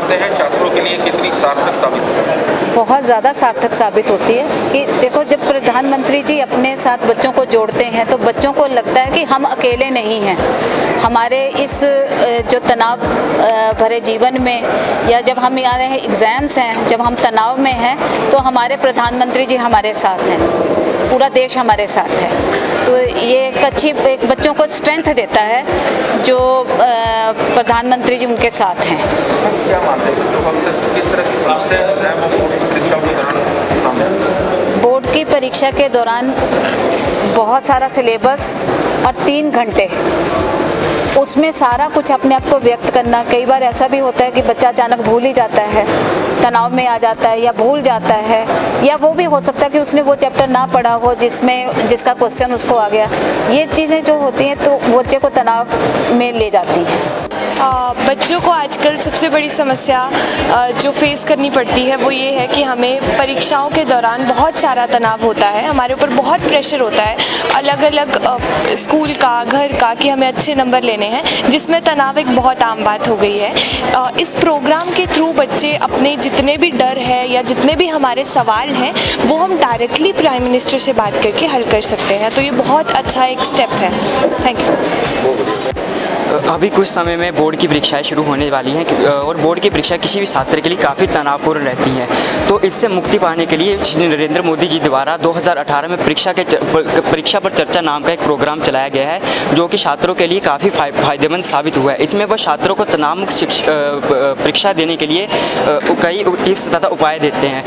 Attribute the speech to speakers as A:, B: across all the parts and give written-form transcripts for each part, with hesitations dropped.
A: मानते हैं छात्रों के लिए कितनी सार्थक साबित होती है?
B: बहुत ज़्यादा सार्थक साबित होती है कि देखो, जब प्रधानमंत्री जी अपने साथ बच्चों को जोड़ते हैं तो बच्चों को लगता है कि हम अकेले नहीं हैं। हमारे इस जो तनाव भरे जीवन में, या जब हम आ रहे हैं एग्ज़ाम्स हैं, जब हम तनाव में हैं, तो हमारे प्रधानमंत्री जी हमारे साथ हैं, पूरा देश हमारे साथ है। तो ये एक बच्चों को स्ट्रेंथ देता है जो प्रधानमंत्री जी उनके साथ हैं।
A: क्या मानते हैं बच्चों को अक्सर किस तरह की समस्या एग्जाम और बोर्ड की परीक्षाओं के दौरान सामने आती है?
B: बोर्ड की परीक्षा के दौरान बहुत सारा सिलेबस और 3 घंटे, उसमें सारा कुछ अपने आप को व्यक्त करना। कई बार ऐसा भी होता है कि बच्चा अचानक भूल ही जाता है, तनाव में आ जाता है या भूल जाता है, या वो भी हो सकता है कि उसने वो चैप्टर ना पढ़ा हो जिसका क्वेश्चन उसको आ गया। ये चीज़ें जो होती हैं तो बच्चे को तनाव में ले जाती हैं।
C: बच्चों को आजकल सबसे बड़ी समस्या जो फेस करनी पड़ती है वो ये है कि हमें परीक्षाओं के दौरान बहुत सारा तनाव होता है, हमारे ऊपर बहुत प्रेशर होता है अलग अलग स्कूल का, घर का, कि हमें अच्छे नंबर लेने हैं, जिसमें तनाव एक बहुत आम बात हो गई है। इस प्रोग्राम के थ्रू बच्चे अपने जितने भी डर है या जितने भी हमारे सवाल हैं वो हम डायरेक्टली प्राइम मिनिस्टर से बात करके हल कर सकते हैं। तो ये बहुत अच्छा एक स्टेप है। Thank you.
D: अभी कुछ समय में बोर्ड की परीक्षाएं शुरू होने वाली हैं और बोर्ड की परीक्षा किसी भी छात्र के लिए काफ़ी तनावपूर्ण रहती हैं। तो इससे मुक्ति पाने के लिए श्री नरेंद्र मोदी जी द्वारा 2018 में परीक्षा पर चर्चा नाम का एक प्रोग्राम चलाया गया है, जो कि छात्रों के लिए काफ़ी फायदेमंद साबित हुआ है। इसमें वह छात्रों को तनाव मुक्त परीक्षा देने के लिए कई टिप्स तथा उपाय देते हैं।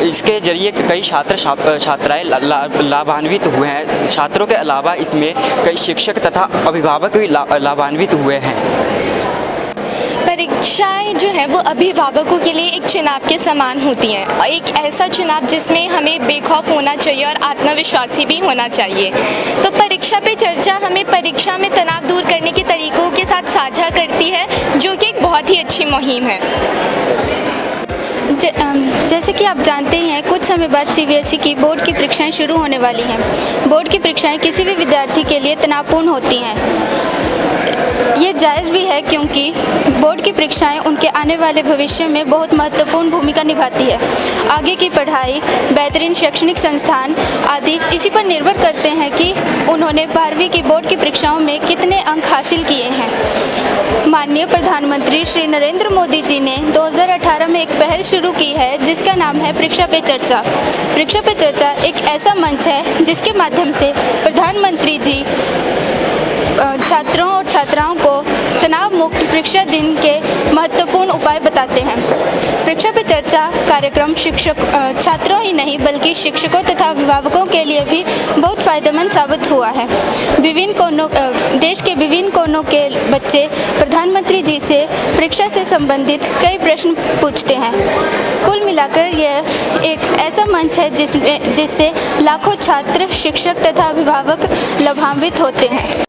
D: इसके जरिए कई छात्राएँ लाभान्वित हुए हैं। छात्रों के अलावा इसमें कई शिक्षक तथा अभिभावक भी लाभान्वित हुए हैं।
E: परीक्षाएं जो है वो अभिभावकों के लिए एक चुनाव के समान होती हैं, और एक ऐसा चुनाव जिसमें हमें बेखौफ होना चाहिए और आत्मविश्वासी भी होना चाहिए। तो परीक्षा पे चर्चा हमें परीक्षा में तनाव दूर करने के तरीकों के साथ साझा करती है, जो कि एक बहुत ही अच्छी मुहिम है।
F: जैसे कि आप जानते हैं, कुछ समय बाद सीबीएसई की बोर्ड की परीक्षाएं शुरू होने वाली हैं। बोर्ड की परीक्षाएं किसी भी विद्यार्थी के लिए तनावपूर्ण होती हैं। ये जायज़ भी है, क्योंकि बोर्ड की परीक्षाएं उनके आने वाले भविष्य में बहुत महत्वपूर्ण भूमिका निभाती है। आगे की पढ़ाई, बेहतरीन शैक्षणिक संस्थान आदि इसी पर निर्भर करते हैं कि उन्होंने 12वीं की बोर्ड की परीक्षाओं में कितने अंक हासिल किए हैं। माननीय प्रधानमंत्री श्री नरेंद्र मोदी जी ने 2018 में एक पहल शुरू की है, जिसका नाम है परीक्षा पे चर्चा। परीक्षा पे चर्चा एक ऐसा मंच है जिसके माध्यम से प्रधानमंत्री जी छात्रों और छात्राओं को तनाव मुक्त परीक्षा दिन के महत्वपूर्ण उपाय बताते हैं। परीक्षा पे चर्चा कार्यक्रम छात्रों ही नहीं बल्कि शिक्षकों तथा अभिभावकों के लिए भी बहुत फ़ायदेमंद साबित हुआ है। देश के विभिन्न कोनों के बच्चे प्रधानमंत्री जी से परीक्षा से संबंधित कई प्रश्न पूछते हैं। कुल मिलाकर यह एक ऐसा मंच है जिससे लाखों छात्र, शिक्षक तथा अभिभावक लाभान्वित होते हैं।